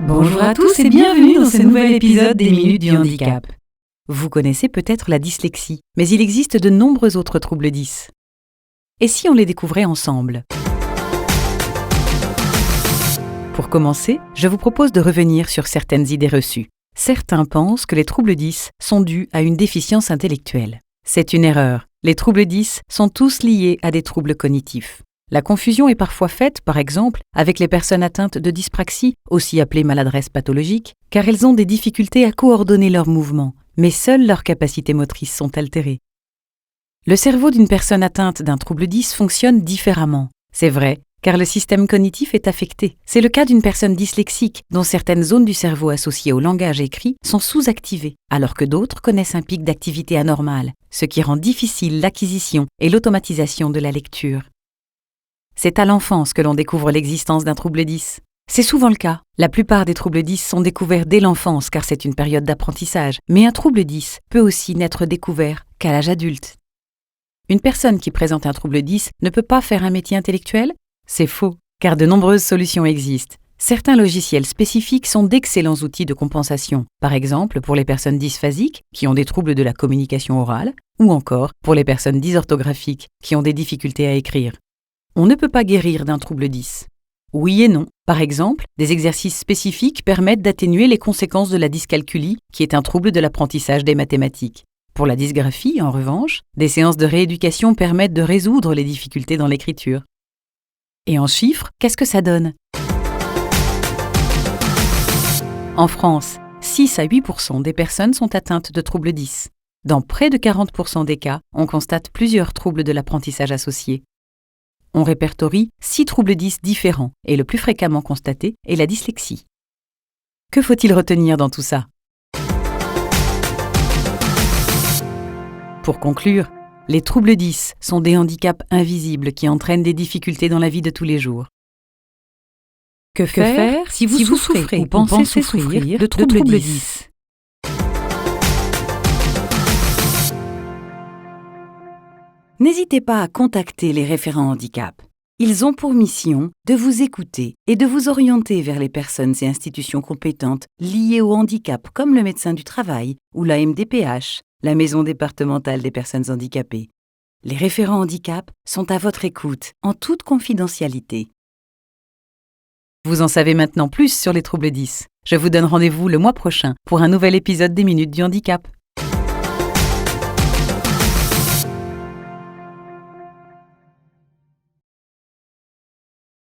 Bonjour à tous et bienvenue dans ce nouvel épisode des Minutes du Handicap. Vous connaissez peut-être la dyslexie, mais il existe de nombreux autres troubles 10. Et si on les découvrait ensemble ? Pour commencer, je vous propose de revenir sur certaines idées reçues. Certains pensent que les troubles 10 sont dus à une déficience intellectuelle. C'est une erreur. Les troubles 10 sont tous liés à des troubles cognitifs. La confusion est parfois faite, par exemple, avec les personnes atteintes de dyspraxie, aussi appelée maladresse pathologique, car elles ont des difficultés à coordonner leurs mouvements, mais seules leurs capacités motrices sont altérées. Le cerveau d'une personne atteinte d'un trouble 10 fonctionne différemment. C'est vrai, car le système cognitif est affecté. C'est le cas d'une personne dyslexique, dont certaines zones du cerveau associées au langage écrit sont sous-activées, alors que d'autres connaissent un pic d'activité anormale, ce qui rend difficile l'acquisition et l'automatisation de la lecture. C'est à l'enfance que l'on découvre l'existence d'un trouble 10. C'est souvent le cas. La plupart des troubles 10 sont découverts dès l'enfance car c'est une période d'apprentissage, mais un trouble 10 peut aussi n'être découvert qu'à l'âge adulte. Une personne qui présente un trouble 10 ne peut pas faire un métier intellectuel ? C'est faux, car de nombreuses solutions existent. Certains logiciels spécifiques sont d'excellents outils de compensation, par exemple pour les personnes dysphasiques qui ont des troubles de la communication orale, ou encore pour les personnes dysorthographiques qui ont des difficultés à écrire. On ne peut pas guérir d'un trouble 10. Oui et non. Par exemple, des exercices spécifiques permettent d'atténuer les conséquences de la dyscalculie, qui est un trouble de l'apprentissage des mathématiques. Pour la dysgraphie, en revanche, des séances de rééducation permettent de résoudre les difficultés dans l'écriture. Et en chiffres, qu'est-ce que ça donne ? En France, 6 à 8% des personnes sont atteintes de troubles 10. Dans près de 40% des cas, on constate plusieurs troubles de l'apprentissage associés. On répertorie 6 troubles 10 différents et le plus fréquemment constaté est la dyslexie. Que faut-il retenir dans tout ça ? Pour conclure, les troubles 10 sont des handicaps invisibles qui entraînent des difficultés dans la vie de tous les jours. Que faire si vous souffrez ou pensez souffrir de troubles 10 ? N'hésitez pas à contacter les référents handicap. Ils ont pour mission de vous écouter et de vous orienter vers les personnes et institutions compétentes liées au handicap comme le médecin du travail ou la MDPH, la Maison départementale des personnes handicapées. Les référents handicap sont à votre écoute en toute confidentialité. Vous en savez maintenant plus sur les troubles 10. Je vous donne rendez-vous le mois prochain pour un nouvel épisode des Minutes du Handicap.